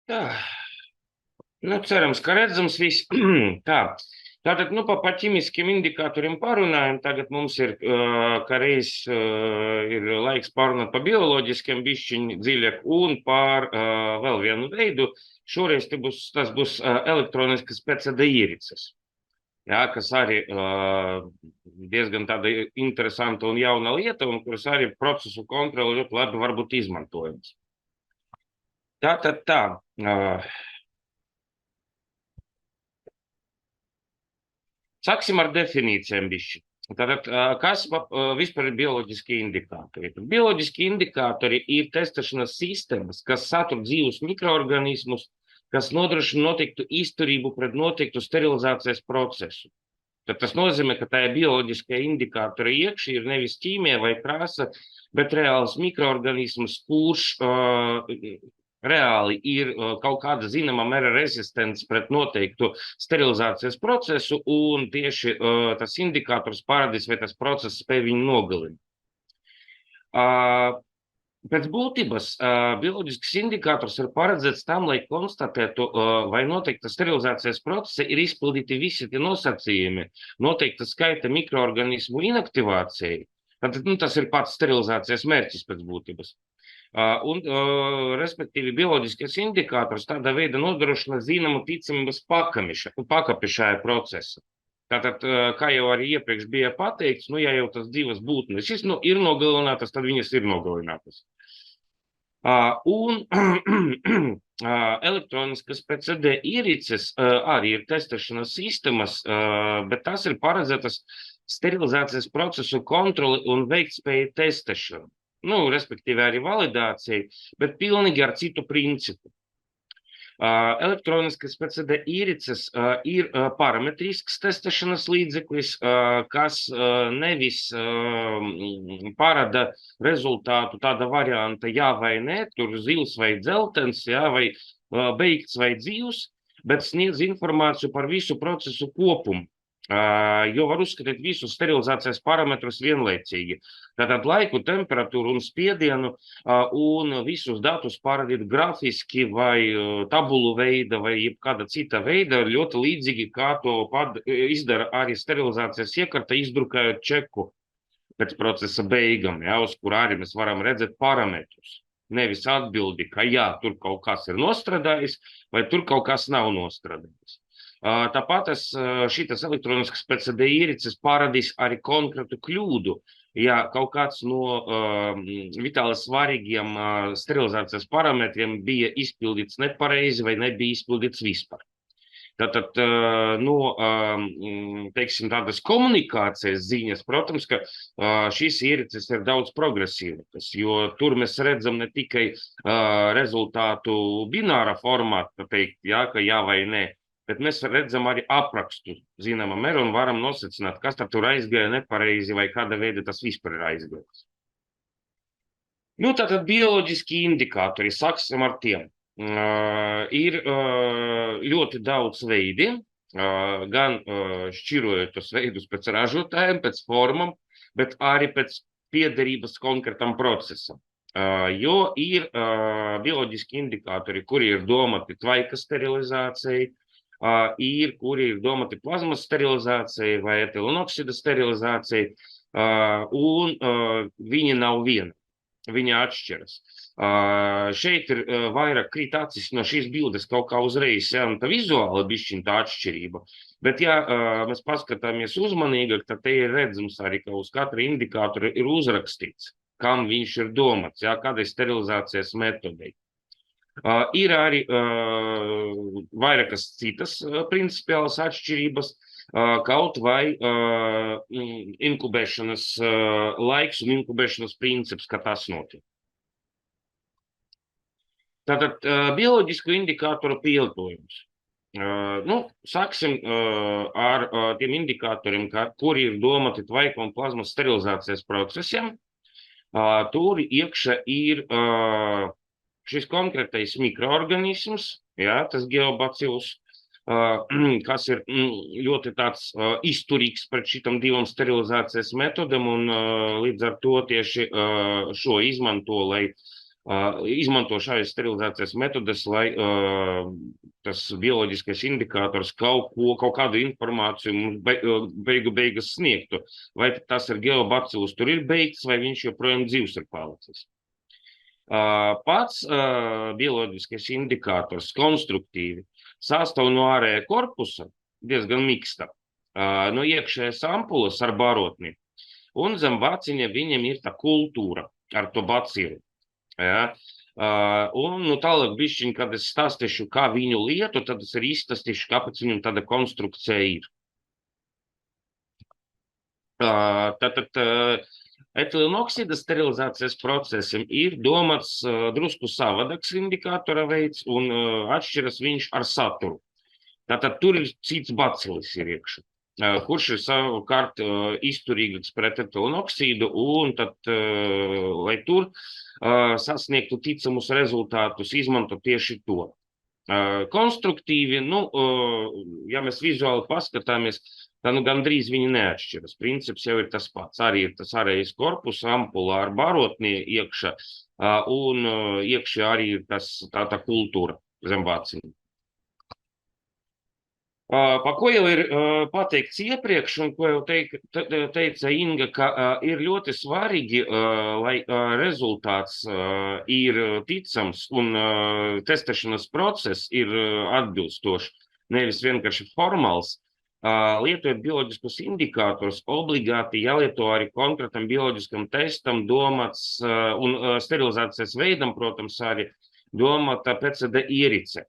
Tā, cerams, ka redzams viss. Tā. Tātad, pa ķimiskiem indikatoriem parunājam. Tagad mums ir, kā reiz, ir laiks parunāt pa bioloģiskiem bišķiņi dziļāk un par vēl vienu veidu. Šoreiz tas būs elektroniskas PCD ierīces. Jā, kas arī diezgan tāda interesanta un jauna lieta, un kuras arī procesu kontroli ļoti labi var būt izmantojams. Tātad tā. Sāksim ar definīcijām bišķi. Tātad, kas vispār ir bioloģiski indikātori? Bioloģiski indikātori ir testēšanas sistēmas, kas satur dzīvus mikroorganismus, kas nodrošina noteiktu izturību pret noteiktu sterilizācijas procesu. Tad tas nozīmē, ka tā bioloģiskie indikātori iekšā ir nevis ķīmija vai krāsa, bet reāls mikroorganisms, kurš reāli ir kaut kāda zināma mēra rezistents pret noteiktu sterilizācijas procesu, un tieši tas indikators parādīs, vai tas process spēj viņu nogalināt. Pēc būtības bioloģisks indikators ir paredzēts tam, lai konstatētu, vai noteikta sterilizācijas procesa ir izpildīti visi tie nosacījumi noteikta skaita mikroorganismu inaktivācijai. Tātad, tas ir pats sterilizācijas mērķis pēc būtības. Un, respektīvi, bioloģiskais indikators tādā veidā nodrošina zināmu ticamības pakapi šajā procesā. Tātad, kā jau arī iepriekš bija pateikts, ja jau tas dzīves būtnes ir nogalinātas, tad viņas ir nogalinātas. Un elektroniskas PCD ierīces arī ir testēšanas sistēmas, bet tas ir paredzētas sterilizācijas procesu kontroli un veiktspēju testēšanu. Respektīvi arī validācija, bet pilnīgi ar citu principu. Elektroniskas PCD ierīces ir parametrisks testēšanas līdzeklis, kas nevis parāda rezultātu tāda varianta jā vai nē, tur zils vai dzeltens, jā, vai beigts vai dzīvs, bet sniedz informāciju par visu procesu kopumu. Jo var uzskatīt visus sterilizācijas parametrus vienlaicīgi. Tātad laiku, temperatūru un spiedienu un visus datus parādīt grafiski vai tabulu veida vai jebkāda cita veida, ļoti līdzīgi, kā to izdara arī sterilizācijas iekārta, izdrukājot čeku pēc procesa beigām, uz kur arī mēs varam redzēt parametrus. Nevis atbildi, ka jā, tur kaut kas ir nostrādājis vai tur kaut kas nav nostrādājis. Tāpat šitas elektroniskas PCD ierīces parādīs arī konkrētu kļūdu, ja kaut kāds no vitāli svarīgiem sterilizācijas parametriem bija izpildīts nepareizi vai nebija izpildīts vispār. Tātad, teiksim, tādas komunikācijas ziņas, protams, ka šīs ierīces ir daudz progresīvākas, jo tur mēs redzam ne tikai rezultātu bināra formātu, teikt, jā, ka jā vai nē, bet mēs redzam arī aprakstu zināmā mērā un varam nosecināt, kas tur aizgāja nepareizi vai kāda veida tas vispār ir aizgājis. Tātad bioloģiski indikātori, sāksim ar tiem. Ir ļoti daudz veidi, gan šķirojot tos veidus pēc ražotājiem, pēc formām, bet arī pēc piederības konkrētam procesam. Jo ir bioloģiski indikātori, kuri ir domāti tvaika sterilizācijai, ir, kuri ir domāti plazmas sterilizācijai vai etilenoksida sterilizācijai, un viņi nav viena, viņi atšķiras. Šeit ir vairāk krīt acis no šīs bildes kaut kā uzreiz, tā vizuāla bišķiņ tā atšķirība, bet ja mēs paskatāmies uzmanīgāk, tad te ir redzams arī, ka uz katra indikātora ir uzrakstīts, kam viņš ir domāts, kādai sterilizācijas metodei. Ir arī vairākas citas principiālas atšķirības, kaut vai inkubēšanas laiks un inkubēšanas princips, kā tas notiek. Tātad bioloģisku indikātoru pielietojums. Sāksim ar tiem indikatoriem, kuri ir domāti tvaika un plazmas sterilizācijas procesiem. Tur iekšā ir šis konkrētais mikroorganisms, tas geobacillus, kas ir ļoti tāds izturīgs pret šitam divam sterilizācijas metodam, un līdz ar to tieši šo izmanto, lai izmanto šādas sterilizācijas metodes, lai tas bioloģiskais indikators kaut kādu informāciju mums beigas sniegtu. Vai tas ir geobacillus tur ir beigts, vai viņš joprojām dzīvs ir palicis. Pats bioloģiskais indikators konstruktīvi sastāv no ārējā korpusa, diezgan miksta, no iekšējās ampulas ar barotni, un zem vaciņa viņam ir tā kultūra ar to bacilu. Ja? Un tālāk bišķiņ, kad es stāstīšu, kā viņu lietu, tad es arī izstāstīšu, kāpēc viņam tāda konstrukcija ir. Tātad etilinoksida sterilizācijas procesam ir domāts drusku savādāks indikātora veids un atšķiras viņš ar saturu. Tātad tur ir cits bacilis ir iekšā, kurš ir savukārt izturīgāks pret etilinoksīdu un tad, lai tur sasniegtu ticamus rezultātus, izmanto tieši to. Konstruktīvi, ja mēs vizuāli paskatāmies, tad gandrīz viņi neatšķiras. Princips jau ir tas pats. Arī ir tas ārējais korpus, ampula ar barotni iekšā, un iekšā arī ir tā kultūra zem vaciņa. Pa ko jau ir pateikts iepriekš, un ko jau teica Inga, ka ir ļoti svarīgi, lai rezultāts ir ticams un testēšanas process ir atbilstošs, nevis vienkārši formāls. Lietojot bioloģiskus indikātorus, obligāti jālieto arī konkrētam bioloģiskam testam domāts, un sterilizācijas veidam, protams, arī domāta PCD ierice.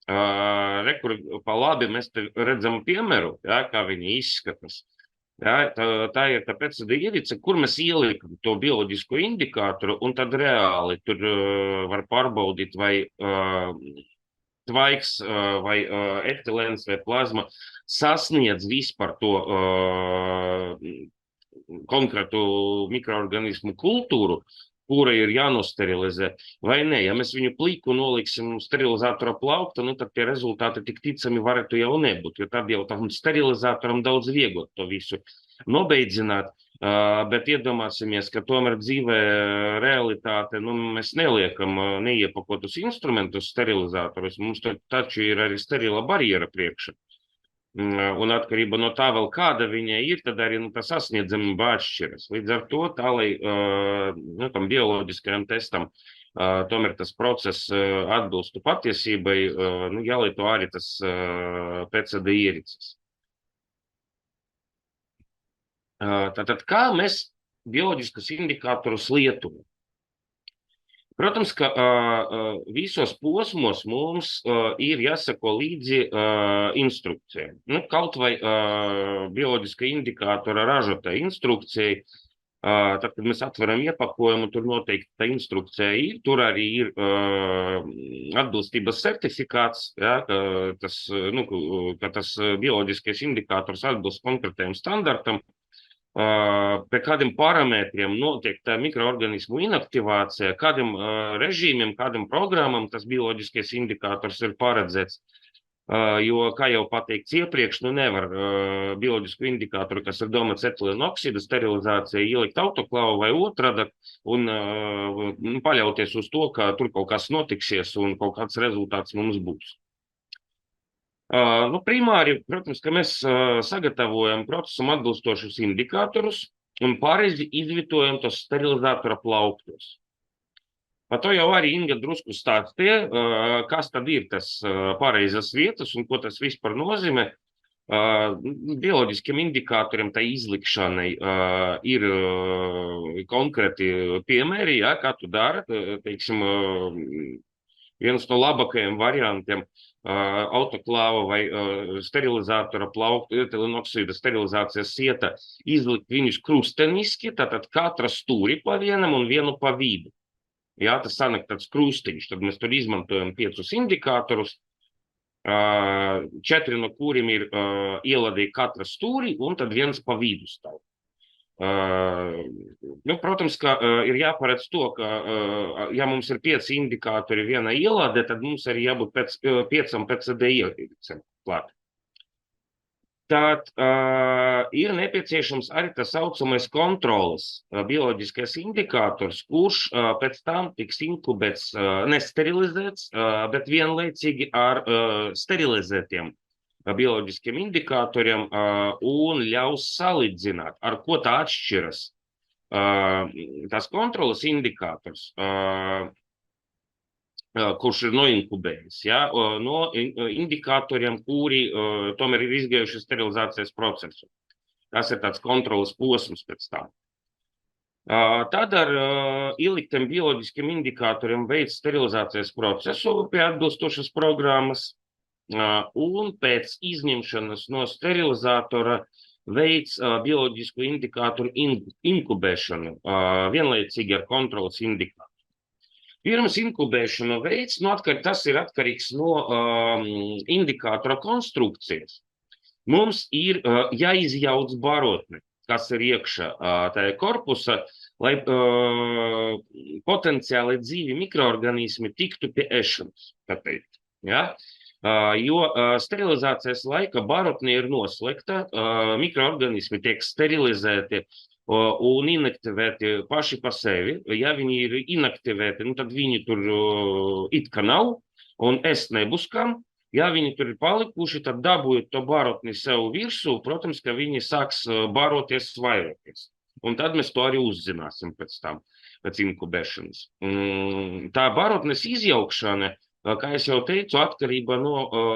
Kur pa labi mēs te redzam piemēru, ja, kā viņi izskatās. Ja, tā ir tā PCD ierice, kur mēs ieliekam to bioloģisko indikātoru, un tad reāli tur var pārbaudīt, vai tvaiks, vai etilēns, vai plazma sasniedz vispār to konkrētu mikroorganismu kultūru, kura ir jānosterilizē, vai ne. Ja mēs viņu pliku noliksim sterilizatora plaukta, tad tie rezultāti tik ticami varētu jau nebūt, jo tad jau tam sterilizatoram daudz vieglāk to visu nobeidzināt, bet iedomāsimies, ka tomēr dzīvē realitāte, mēs neliekam neiepakotus instrumentus sterilizatorus, mums taču ir arī sterila barjera priekšā. Un atkarība no tā vēl kāda viņa ir, tad arī tas sasniedzamība atšķiras. Līdz ar to tā, lai tam bioloģiskajam testam tomēr tas process atbilstu patiesībai, jālieto arī tas PCD ierices. Tātad, kā mēs bioloģiskus indikātorus lietojam? Protams, ka visos posmos mums ir jāsako līdzi instrukcijai. Kaut vai bioloģiska indikātora ražotāja instrukcijai, tad, kad mēs atveram iepakojumu, tur noteikti tā instrukcija ir, tur arī ir atbilstības certifikāts, ja, ka tas bioloģiskais indikators atbilst konkrētajam standartam, pie kādiem parametriem notiek tā mikroorganismu inaktivācija, kādiem režīmiem, kādiem programmam tas bioloģiskais indikators ir paredzēts. Jo, kā jau pateikts iepriekš, nevar bioloģisku indikātoru, kas ir domāts etilinoksida sterilizācija, ielikt autoklāvu vai otrādi un paļauties uz to, ka tur kaut kas notiksies un kaut kāds rezultāts mums būs. Primāri, protams, ka mēs sagatavojam procesam atbilstošus indikātorus un pareizi izvietojam tos sterilizatora plauktos. Par to jau arī Inga drusku stāstīja, kas tad ir tas pareizas vietas un ko tas vispār nozīmē. Bioloģiskiem indikatoriem tā izlikšanai ir konkrēti piemēri, ja, kā tu dari, teiksim, viens no labākajiem variantiem autoklāva vai sterilizatora plauktu etilinoksīda sterilizācijas sieta izlikt viņus krusteniski, tātad katra stūri pa vienam un vienu pa vidu. Jā, tas sanāk tāds krustiņš, tad mēs tur izmantojam 5 indikātorus, 4 no kuriem ir ieladīja katra stūri un tad viens pa vidu stāv. Protams, ka ir jāparedz to, ka ja mums ir 5 indikātori viena ielādē, tad mums arī jābūt 5 PCD iericēm klāt. Tad ir nepieciešams arī tas saucamais kontroles bioloģiskais indikators, kurš pēc tam tiks inkubēts, nesterilizēts, bet vienlaicīgi ar sterilizētiem bioloģiskiem indikatoriem un ļaus salīdzināt, ar ko tā atšķiras. Tas kontroles indikators, kurš ir noinkubējis, ja, no indikatoriem, kuri tomēr ir izgājuši sterilizācijas procesu. Tas ir tāds kontroles posms pēc tam. Tad ar ieliktiem bioloģiskiem indikatoriem veids sterilizācijas procesu pie atbilstošas programmas, un pēc izņemšanas no sterilizatora veids bioloģisku indikatoru inkubēšanu, vienlaicīgi ar kontroles indikatoru. Pirms inkubēšana veids, tas ir atkarīgs no indikātora konstrukcijas. Mums ir jāizjauc barotne, kas ir iekšā tajā korpusa, lai potenciāli dzīvi mikroorganismi tiktu pie ēšanas, tā teikt. Ja? Jo sterilizācijas laika barotne ir noslēgta, mikroorganismi tiek sterilizēti un inaktivēti paši pa sevi. Ja viņi ir inaktivēti, tad viņi tur it kā nav, un es nebūs kam. Ja viņi tur ir palikuši, tad dabūjot to barotni sev virsū, protams, ka viņi sāks baroties, vairoties. Un tad mēs to arī uzzināsim pēc tam, pēc inkubēšanas. Tā barotnes izjaukšana, kā es jau teicu, atkarībā no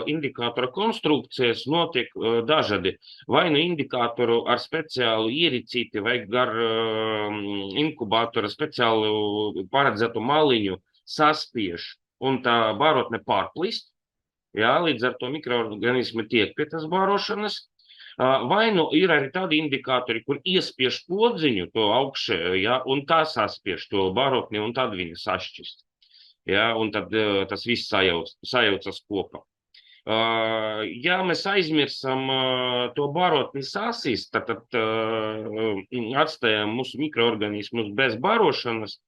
indikātora konstrukcijas notiek dažādi. Vai no indikātoru ar speciālu iericīti vai gar inkubātora speciālu paredzētu maliņu saspiež un tā barotne pārplīst. Jā, līdz ar to mikroorganismi tiek pie tas barošanas. Vai nu ir arī tādi indikātori, kur iespiež podziņu to augšējo, ja, un tā saspiež to barotni, un tad viņi sašķist. Ja, un tad tas viss sajaucas kopā. Ja mēs aizmirsam to barotni sasist, tad atstājam mūsu mikroorganismus bez barošanas,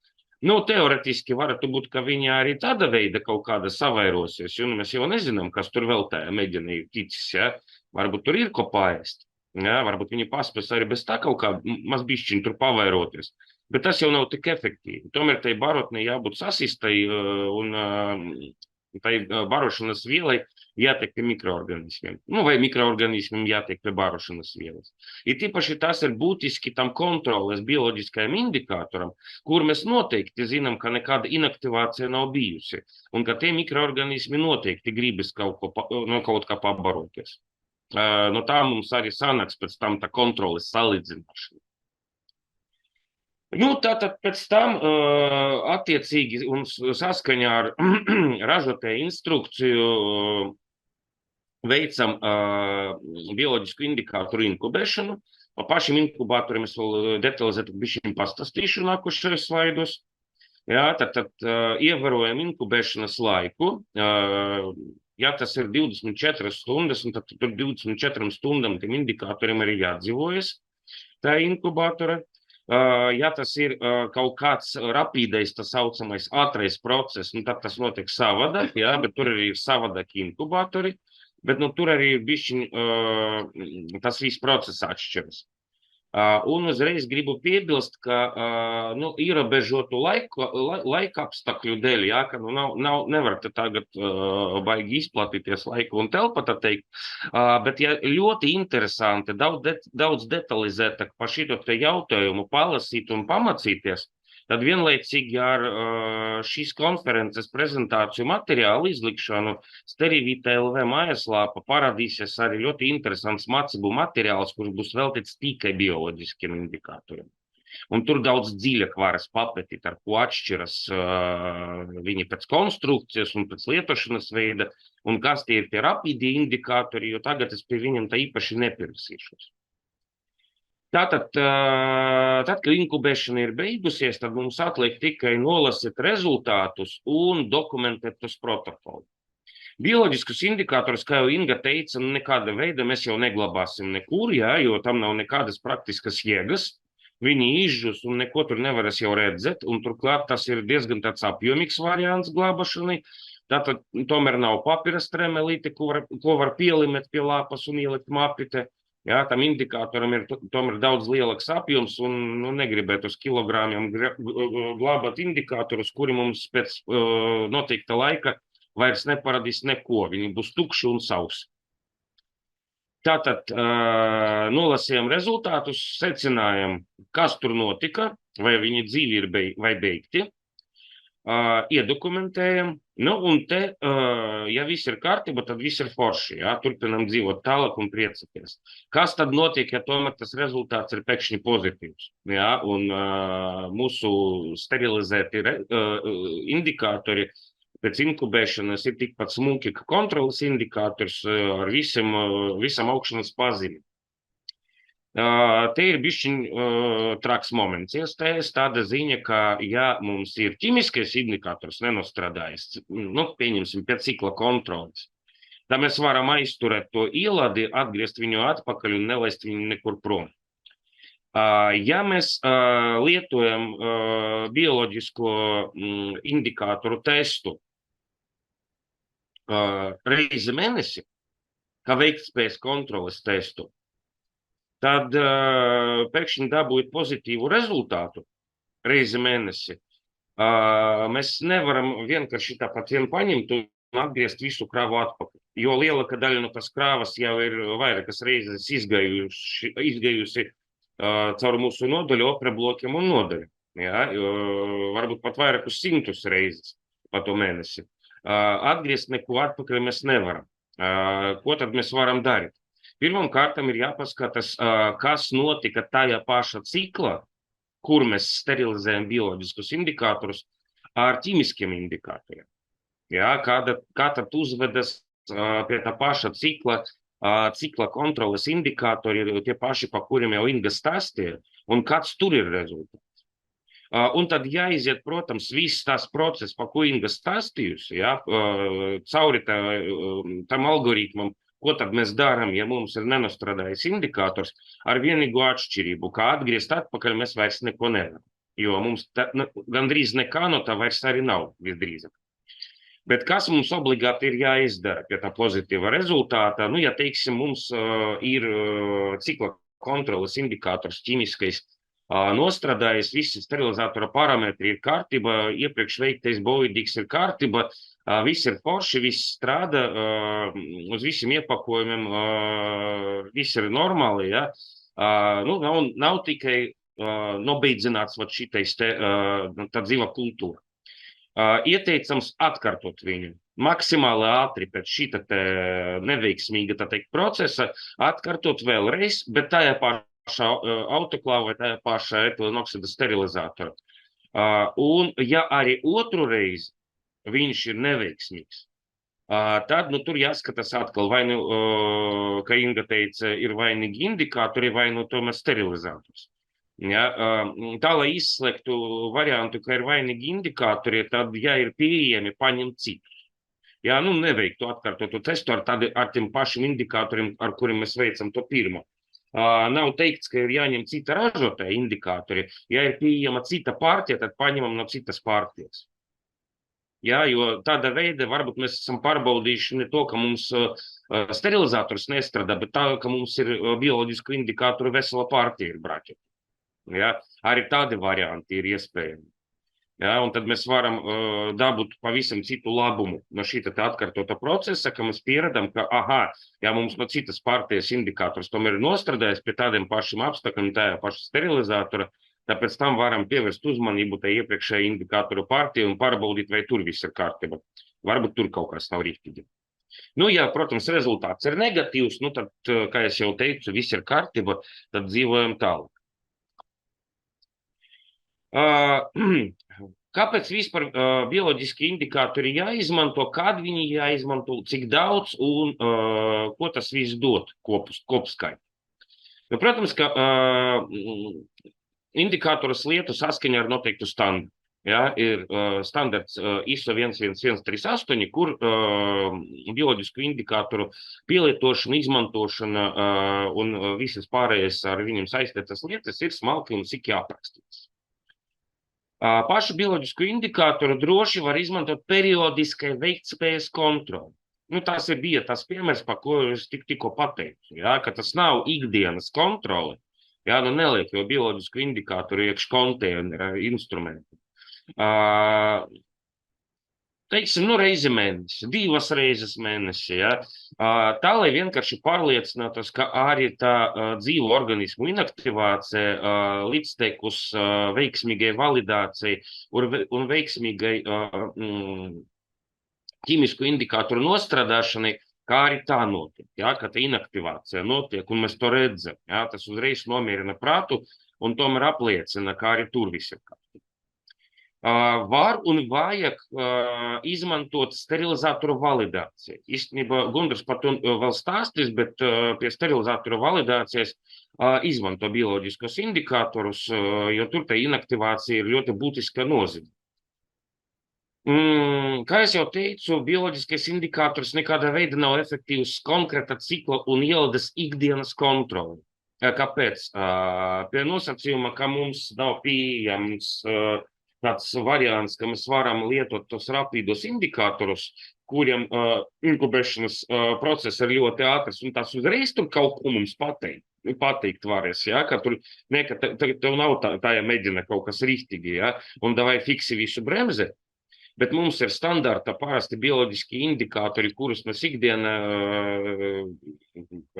teoretiski varētu būt, ka viņi arī tāda veida kaut kāda savairosies, jo mēs jau nezinām, kas tur vēl tajā meģenī ticis, ja? Varbūt tur ir ko paēst, ja? Varbūt viņi paspēs arī bez tā kaut kā mazbišķiņ tur pavairoties. Bet tas jau nav tik efektīvi. Tomēr tai barotnei jābūt sasistai un tai barošanas vielai jātiek pie mikroorganismiem. Vai mikroorganismiem jātiek pie barošanas vielas. Ir tīpaši tas ir būtiski tam kontroles bioloģiskajam indikātoram, kur mēs noteikti zinām, ka nekāda inaktivācija nav bijusi. Un ka tie mikroorganismi noteikti gribas kaut kā pabaroties. No tā mums arī sanāks pēc tam tā kontroles salīdzināšana. Tātad pēc tam attiecīgi un saskaņā ar ražotāju instrukciju veicam bioloģisku indikātoru inkubēšanu. Par pašiem inkubatoriem es vēl detalizēti bišķiņ pastāstīšu nākošajos slaidos. Jā, tad ievērojam inkubēšanas laiku. Ja tas ir 24 stundas, tad tur 24 stundām tiem indikatoriem arī jādzīvojas tā inkubatora. Ja tas ir kaut kāds rapīdais, tas saucamais ātrais process, tad tas notiek savādāk, ja, bet tur arī ir savādāki inkubatori, bet tur arī ir bišķiņ tas viss process atšķiras. Un uzreiz gribu piebilst, ka ierobežotu laika apstākļu dēļ, ja, ka nevar te tagad baigi izplatīties laika un telpa, tā teikt, bet ja ļoti interesanti, daudz detalizētāk par šito te jautājumu palasīt un pamacīties, tad vienlaicīgi ar šīs konferences prezentāciju materiālu izlikšanu Sterivita LV mājaslāpa parādīsies arī ļoti interesants mācību materiāls, kurš būs veltīts tikai bioloģiskiem indikatoriem. Un tur daudz dziļāk varas papētīt, ar ko atšķiras viņi pēc konstrukcijas un pēc lietošanas veida, un kas tie ir tie rapīdi indikatori, jo tagad es pie viņiem tā īpaši nepievērsīšos. Tātad, kad inkubēšana ir beigusies, tad mums atliek tikai nolasīt rezultātus un dokumentēt tos protokolu. Bioloģiskus indikatorus, kā jau Inga teica, nekāda veida mēs jau neglabāsim nekur, jā, jo tam nav nekādas praktiskas jēgas. Viņi izžus un neko tur nevarēs jau redzēt, un turklāt tas ir diezgan tāds apjomīgs variants glābašanai. Tātad tomēr nav papīra stremelīte, ko var pielimet pie lapas un ielikt mapite. Jā, tam indikātoram ir tomēr daudz lielāks apjoms un negribētu uz kilogramiem glābāt indikātorus, kuri mums pēc noteikta laika vairs neparadīs neko. Viņi būs tukši un sausi. Tātad nolasījām rezultātus, secinājām, kas tur notika, vai viņi dzīvi ir vai beigti. Iedokumentējam, un te, ja viss ir kārtība, tad viss ir forši, turpinam dzīvot tālāk un priecāties. Kas tad notiek, ja tomēr tas rezultāts ir pēkšņi pozitīvs, un mūsu sterilizēti indikātori pēc inkubēšanas ir tikpat smuki, ka kontrolas indikātors ar visam augšanas pazīmi. Te ir bišķiņ traks moments iestējas, tāda ziņa, ka ja mums ir ķimiskais indikators nenostrādājas, pieņemsim pēc cikla kontrolas, tad mēs varam aizturēt to ieladi, atgriezt viņu atpakaļ un nelaist viņu nekur prom. Ja mēs lietojam bioloģisko indikātoru testu reizi mēnesi, kā veiktspējas kontroles testu, tad pēkšņi dabūjot pozitīvu rezultātu reizi mēnesi. Mēs nevaram vienkārši tāpat vien paņemt un atgriezt visu krāvu atpakaļ, jo lielāka daļa no tās krāvas jau ir vairākas reizes izgājusi caur mūsu nodaļu, operblokiem un nodaļu. Varbūt pat vairākus 100 reizes pa to mēnesi. Atgriezt neko atpakaļ mēs nevaram. Ko tad mēs varam darīt? Pirmam kārtam ir jāpaskatās, kas notika tajā paša cikla, kur mēs sterilizējam bioloģiskus indikātorus ar ķīmiskiem indikātoriem. Kā tad uzvedas pie tā paša cikla kontroles indikātori, tie paši, pa kuriem jau Inga stāstīja, un kāds tur ir rezultāts. Un tad jāiziet, protams, viss tās process, pa ko Inga stāstījusi, cauri tam algoritmam, ko tad mēs darām, ja mums ir nenostrādājis indikators, ar vienīgu atšķirību, kā atgriezt atpakaļ mēs vairs neko nevaram, jo mums gandrīz nekā no tā vairs arī nav visdrīzāk. Bet kas mums obligāti ir jāizdara pie tā pozitīva rezultāta? Ja teiksim, mums ir cikla kontroles indikators ķīmiskais nostrādājis, visi sterilizatora parametri ir kārtība, iepriekš veiktais bovidīgs ir kārtība, viss ir forši, viss strādā, uz visiem iepakojumiem, viss ir normāli, nav tikai nobeidzināts šitais tā dzīva kultūra. Ieteicams atkārtot viņu maksimāli ātri pēc šita neveiksmīga, procesa, atkārtot vēlreiz, bet tajā pašā autoklāva vai tajā pašā etilenoksida sterilizatora. Un ja arī otru reizi viņš ir neveiksmīgs, tad tur jāskatās atkal, vai kā Inga teica, ir vainīgi indikātori, vai tomēr sterilizators. Tā, lai izslēgtu variantu, ka ir vainīgi indikātori, tad, ja ir pieejami, paņem citus. Neveiktu atkārtotu testu ar tiem pašiem indikātoriem, ar kuriem mēs veicam to pirmo. Nav teikts, ka ir jāņem cita ražotāja indikātori. Ja ir pieejama cita partija, tad paņemam no citas partijas. Jo tāda veida varbūt mēs esam pārbaudījuši ne to, ka mums sterilizators nestrādā, bet tā, ka mums ir bioloģisku indikātoru vesela partija ir braķi. Arī tādi varianti ir iespējami. Un tad mēs varam dabūt pavisam citu labumu no šīta atkārtota procesa, ka mēs pieredam, ka, mums no citas partijas indikators tomēr ir nostrādājis pie tādiem pašiem apstākļiem, tajā paša sterilizatora, tāpēc tam varam pievērst uzmanību tai iepriekšējai indikātoru partiju un pārbaudīt, vai tur viss ir kārtība. Varbūt tur kaut kas nav rīktīgi. Ja, protams, rezultāts ir negatīvs, tad, kā es jau teicu, viss ir kārtība, tad dzīvojam tālāk. Kāpēc vispār bioloģiski indikātori jāizmanto, kad viņi jāizmanto, cik daudz un ko tas viss dod kopskaitā? Protams, ka indikātoras lietu saskaņā ar noteiktu standartu. Ir standarts ISO 11138, kur bioloģisku indikātoru pielietošana, izmantošana un visas pārējais ar viņiem saistītas lietas ir smalki un sīki aprakstītas. Pašu bioloģisku indikātoru droši var izmantot periodiskai veiktspējas kontroli. Tas bija tas piemērs, par ko es tikko pateicu, ja, ka tas nav ikdienas kontrole. Ja, neliek jau bioloģisku indikātoru iekš konteineru instrumentu. Teiksim, reizi mēnesi, 2 reizes mēnesi, ja? Tā, lai vienkārši pārliecinātos, ka arī tā dzīvu organismu inaktivācija līdztekus veiksmīgai validācijai un veiksmīgai ķīmisku indikātoru nostrādāšanai, kā arī tā notiek, ja? Ka tā inaktivācija notiek, un mēs to redzam, ja? Tas uzreiz nomierina prātu un tomēr apliecina, ka arī tur viss ir kārtībā. Var un vajag izmantot sterilizatoru validāciju. Īstenībā Gundars par to vēl stāstīs, bet pie sterilizatoru validācijas izmanto bioloģiskos indikātorus, jo tur tā inaktivācija ir ļoti būtiska nozīme. Kā es jau teicu, bioloģiskais indikators nekādā veidā nav efektīvs konkrēta cikla un ielades ikdienas kontroli. Kāpēc? Pie nosacījuma, ka mums nav pieejams tāds variants, ka mēs varam lietot tos rapīdos indikātorus, kuriem inkubēšanas process ir ļoti ātrs, un tas uzreiz tur kaut ko mums pateikt varēs, ja, ka tur tev nav tā ja mēģina kaut kas rīktīgi, ja, un davai fiksi visu bremzi, bet mums ir standarta parasti bioloģiski indikātori, kurus mēs ikdienā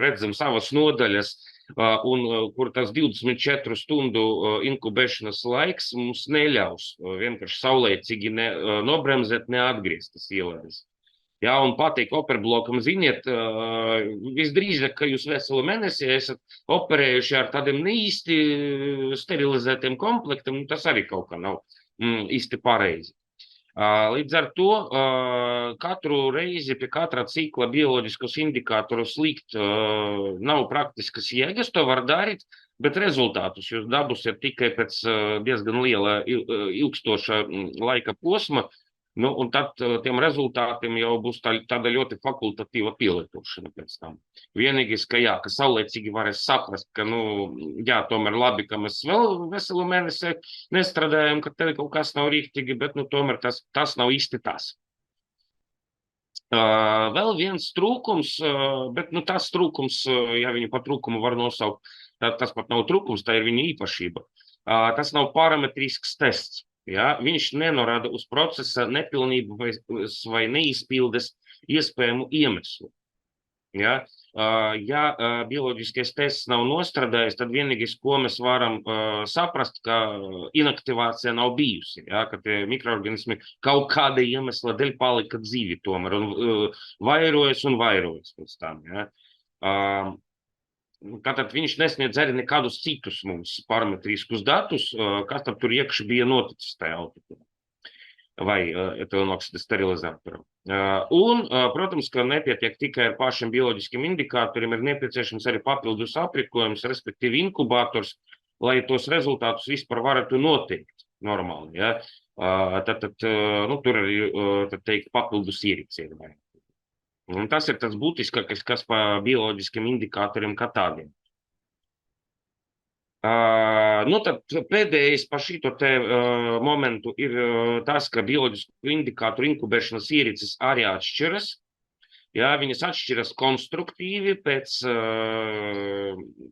redzam savas nodaļas, un kur tas 24 stundu inkubēšanas laiks mums neļaus vienkārši saulēcīgi nobremzēt, neatgriezt tas ielēdes. Ja, un pateikt operblokam, ziniet, visdrīzāk, ka jūs veselu mēnesi esat operējuši ar tādiem neīsti sterilizētiem komplektiem, tas arī kaut kā nav īsti pareizi. Līdz ar to katru reizi pie katra cikla bioloģiskos indikātorus likt nav praktiskas jēgas, to var darīt, bet rezultātus jūs dabūsiet tikai pēc diezgan liela ilgstoša laika posma, un tad tiem rezultātiem jau būs tāda ļoti fakultatīva pielietošana pēc tam. Vienīgais, ka jā, ka saulēcīgi varēs saprast, ka, jā, tomēr labi, ka mēs vēl veselu mēnesi nestrādājam, ka tev kaut kas nav rīktīgi, bet, tomēr tas nav īsti tas. Vēl viens trūkums, bet, tas trūkums, ja viņu par trūkumu var nosaukt, tas pat nav trūkums, tā ir viņa īpašība. Tas nav parametrisks tests. Ja, viņš nenorāda uz procesa nepilnību vai neizpildes iespējamu iemeslu. Ja, bioloģiskais tests nav nostrādājis, tad vienīgais, ko mēs varam saprast, ka inaktivācija nav bijusi, ja, ka tie mikroorganismi kaut kāda iemesla dēļ palika dzīvi tomēr un vairojas pēc tam. Ja. Tātad viņš nesniedz arī nekādus citus mums parametriskus datus, kas tad tur iekšā bija noticis tajā autotūrā vai etilenoksida sterilizatoram. Un, protams, ka nepietiek tikai ar pašiem bioloģiskiem indikatoriem, ir nepieciešams arī papildus aprīkojums, respektīvi inkubators, lai tos rezultātus vispār varētu noteikt normāli. Ja? Tur arī, tad teikt, papildus ierīci ir vajag. Un tas ir tas būtiskākais, kas pa bioloģiskiem indikatoriem kā tādiem. Tad pēdējais par šito te momentu ir tas, ka bioloģisku indikātoru inkubēšanas ierīces arī atšķiras. Ja, viņas atšķiras konstruktīvi pēc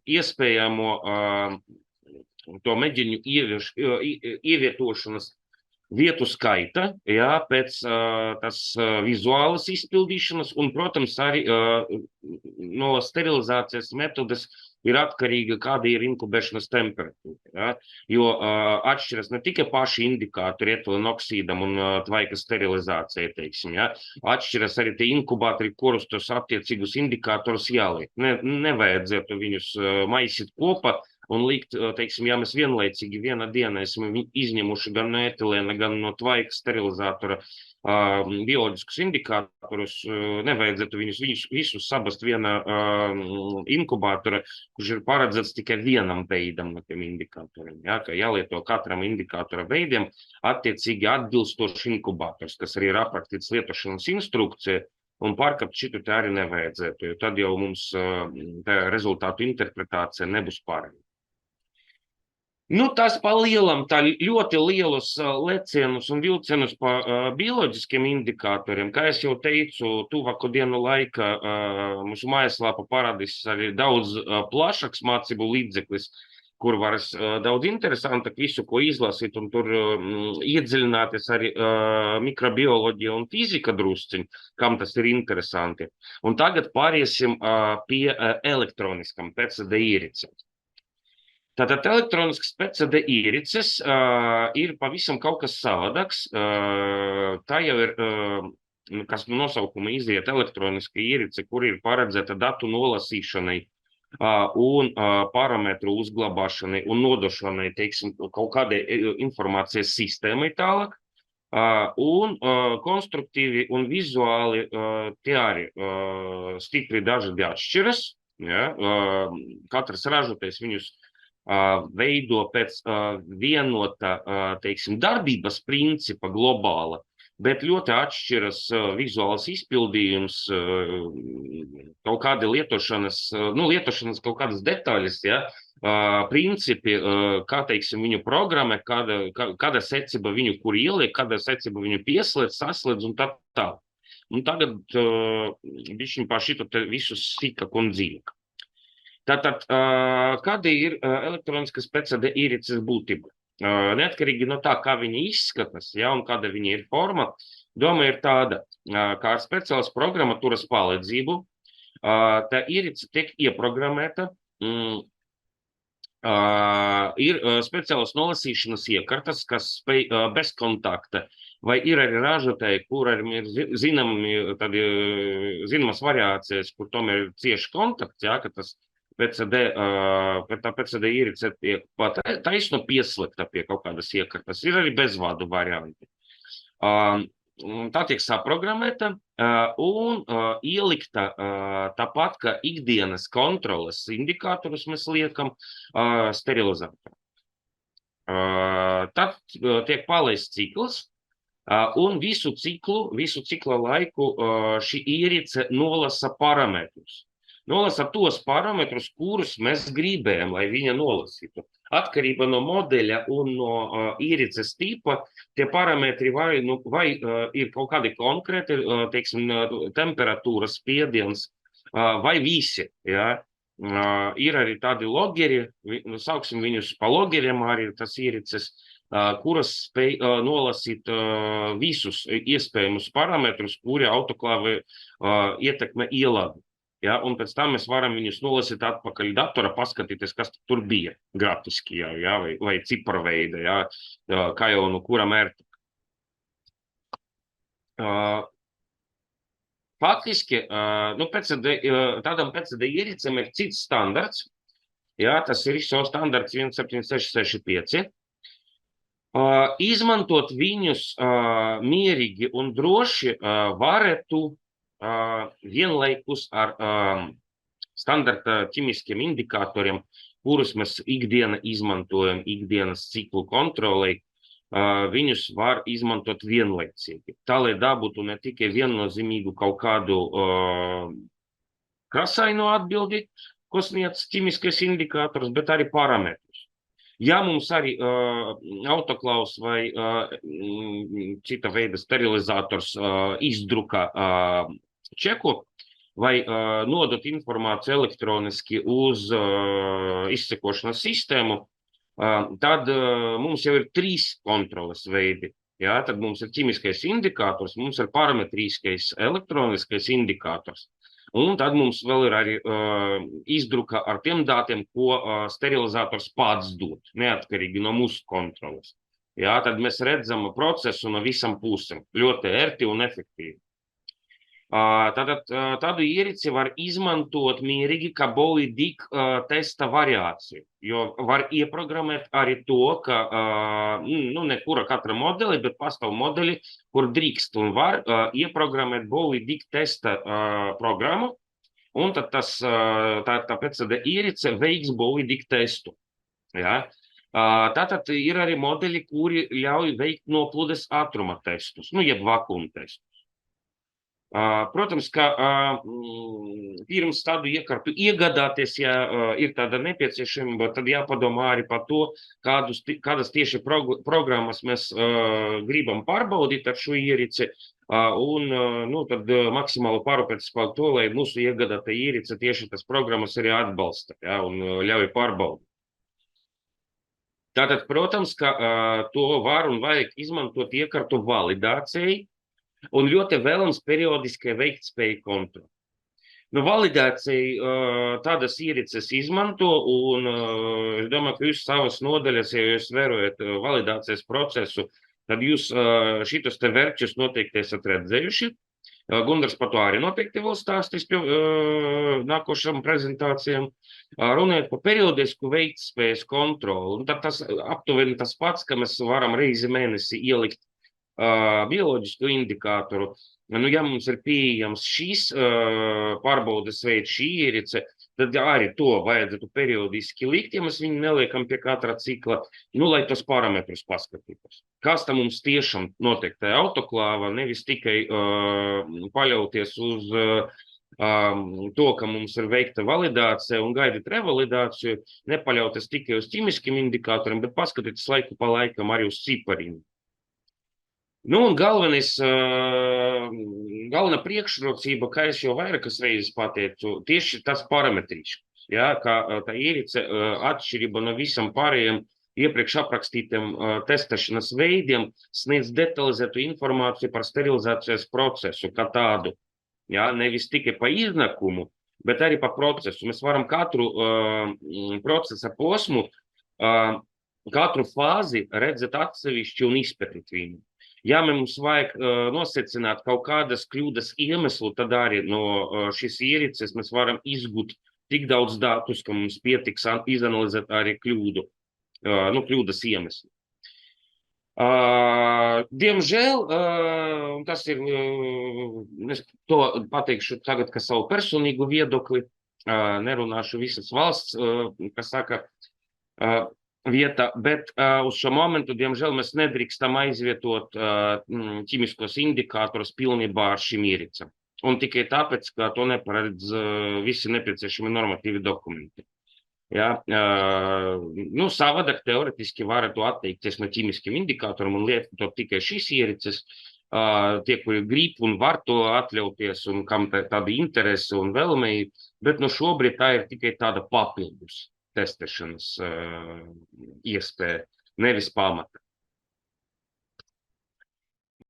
iespējamo to meģiņu ievietošanas vietu skaita, jā, pēc tas vizuālas izpildīšanas un, protams, arī no sterilizācijas metodes ir atkarīga, kāda ir inkubēšanas temperatūra. Ja? Jo atšķiras ne tikai paši indikātori etilenoksīdam un tvaika sterilizācijai, teiksim, ja? Atšķiras arī tie inkubatori, kurus tos attiecīgus indikātorus jāliek. Nevajadzētu viņus maisīt kopā, un likt, teiksim, ja mēs vienlaicīgi vienā dienā esam izņemuši gan no etilēna, gan no tvaika sterilizatora bioloģiskus indikātorus, nevajadzētu viņus visus sabast vienā inkubatora, kurš ir paredzēts tikai vienam veidam no tiem indikatoriem. Ja, ka jālieto katram indikatora veidiem attiecīgi atbilstoši inkubators, kas arī ir aprakstīts lietošanas instrukcija, un pārkapt šitu te arī nevajadzētu, jo tad jau mums tā rezultātu interpretācija nebūs pareiza. Nu, tas pa lielam, tā ļoti lielus lecienus un vilcienus pa bioloģiskiem indikatoriem. Kā es jau teicu, tuvāko dienu laikā mūsu mājaslāpa parādīs arī daudz plašāks mācību līdzeklis, kur var daudz interesantāk visu, ko izlasīt, un tur iedziļināties arī mikrobioloģija un fizika drusciņ, kam tas ir interesanti. Un tagad pāriesim pie elektroniskam PCD iericēm. Tātad elektronisks PCD ierīces ir pavisam kaut kas savādāks. Tā jau ir, kas no nosaukuma iziet elektroniska ierīce, kur ir paredzēta datu nolasīšanai un parametru uzglabāšanai un nodošanai, teiksim, kaut kādai informācijas sistēmai tālāk. Un konstruktīvi un vizuāli tie arī stipri dažādi atšķiras. Ja? Katrs ražotājs viņus veido pēc vienota, teiksim, darbības principa globāla, bet ļoti atšķiras vizuāls izpildījums, kaut kādi lietošanas kaut kādas detaļas, ja, principi, kā, teiksim, viņu programmē, kāda secība viņu kur ieliek, kāda secība viņu pieslēdz, saslēdz un tā tā. Un tagad bišķiņ par šito te visu sīkāk un dzīvāk. Tātad, kāda ir elektroniskas PCD ierīces būtība? Neatkarīgi no tā, kā viņi izskatās, ja, un kāda viņa ir forma, doma ir tāda, kā ar speciālas programmatūras palīdzību, tā ierīce tiek ieprogrammēta, ir speciālas nolasīšanas iekartas, kas spēj bez kontakta, vai ir arī ražotāji, kuriem ir zināmas variācijas, kur tomēr ir cieši kontakts, ja, ka tas tā PCD ierīce tiek taisno pieslēgta pie kaut kādas iekartas. Ir arī bezvadu varianti. Tā tiek saprogrammēta un ielikta tāpat, kā ikdienas kontroles indikatorus mēs liekam sterilizātorā. Tad tiek palaists cikls, un visu cikla laiku šī ierīce nolasa parametrus. Nolasa tos parametrus, kurus mēs gribējam, lai viņa nolasītu. Atkarībā no modeļa un no ierīces tipa, tie parametri vai ir kaut kādi konkrēti, teiksim, temperatūras spiediens, vai visi, ja. Ir arī tādi logeri, sauksim viņus pa logeriem arī tas ierīces, kuras spēj nolasīt visus iespējamus parametrus, kuri autoklāvi ietekmē ielādi. Ja, un pēc tam mēs varam viņus nolasīt atpakaļ datorā, paskatīties, kas tur bija grafiski, ja, vai ciparu veida, ja, kā jau no kura mērķa. Faktiski, tādam PCD ierīcēm ir cits standarts, ja, tas ir ISO standarts 17665. Izmantot viņus mierīgi un droši varētu vienlaikus ar standarta ķimiskiem indikatoriem, kurus mēs ikdiena izmantojam ikdienas ciklu kontrolei, viņus var izmantot vienlaicīgi. Tā, lai dabūtu ne tikai viennozīmīgu kaut kādu krasaino atbildi, ko sniedz ķimiskais indikators, bet arī parametrus. Ja mums arī autoklaus vai cita veida sterilizators izdruka čeku vai nodot informāciju elektroniski uz izsekošanas sistēmu, tad mums jau ir 3 kontroles veidi. Ja? Tad mums ir ķimiskais indikators, mums ir parametriskais elektroniskais indikators. Un tad mums vēl ir arī izdruka ar tiem datiem, ko sterilizators pats dod, neatkarīgi no mūsu kontroles. Ja? Tad mēs redzam procesu no visam pusēm, ļoti ērti un efektīvi. Tādu ierīci var izmantot mierīgi kā Bowie-Dick testa variāciju, jo var ieprogrammēt arī to, ka nekura katra modeli, bet pastāv modeļi, kur drīkst un var ieprogrammēt Bowie-Dick testa programmu, un tad tā PCD ierīce veiks Bowie-Dick testu. Ja? Tātad ir arī modeļi, kuri ļauj veikt noplūdes ātruma testus, jeb vakuma testus. Protams, ka pirms tādu iekārtu iegādāties, ja ir tāda nepieciešamība, tad jāpadomā arī par to, kādas tieši programmas mēs gribam pārbaudīt ar šo ierīci, un nu, tad maksimāli parūpēties par to, lai mūsu iegādāta ierīce tieši tas programmas arī atbalsta, ja, un ļauj pārbaudīt. Tātad, protams, ka to var un vajag izmantot iekārtu validācijai, un ļoti vēlams periodiskai veiktspēju kontroli. Nu, validācija tādas ierīces izmanto, un es domāju, ka jūs savas nodaļas, ja jūs vērojat validācijas procesu, tad jūs šitos te verčus noteikti esat redzējuši. Gundars par to arī noteikti vēl stāstīs pie nākošām prezentācijām. Runājot par periodisku veiktspējas kontroli, un tad tas aptuveni tas pats, ka mēs varam reizi mēnesi ielikt bioloģisku indikātoru. Nu, ja mums ir pieejams šīs pārbaudes veids, šī ierīce, tad arī to vajadzētu periodiski likt, ja mēs viņu neliekam pie katra cikla, nu, lai tos parametrus paskatītos. Kas tam mums tiešām notiek tajā autoklāvā, nevis tikai paļauties uz to, ka mums ir veikta validācija un gaidīt revalidāciju, nepaļauties tikai uz ķīmiskiem indikatoriem, bet paskatīties laiku pa laikam arī uz cipariem. Nu, un galvenā priekšrocība, kā es jau vairākas reizes pateicu, tieši tas parametriskums, ja, kā tā ierīce atšķirība no visam pārējiem iepriekš aprakstītiem testēšanas veidiem sniedz detalizētu informāciju par sterilizācijas procesu kā tādu, ja, nevis tikai pa iznākumu, bet arī pa procesu. Mēs varam katru procesa posmu, katru fāzi redzēt atsevišķi un izpētīt viņu. Ja mums vajag nosecināt kaut kādas kļūdas iemeslu, tad arī no šīs ierīces mēs varam izgūt tik daudz datus, ka mums pietiks izanalizēt arī kļūdas iemeslu. Diemžēl, tas ir, es to pateikšu tagad, ka savu personīgu viedokli, nerunāšu visas valsts, kas saka, vieta, bet uz šo momentu, diemžēl, mēs nedrīkstam aizvietot ķīmiskos indikātorus pilnībā ar šīm ierīcēm. Un tikai tāpēc, ka to neparedz visi nepieciešami normatīvi dokumenti. Ja, nu, savādāk teoretiski varētu atteikties no ķīmiskiem indikatoriem un lietot tikai šīs ierīces. Tie, kuri grib un var to atļauties un kam tāda interese un vēlme, bet no šobrīd tā ir tikai tāda papildus testēšanas iespēja, nevis pamata.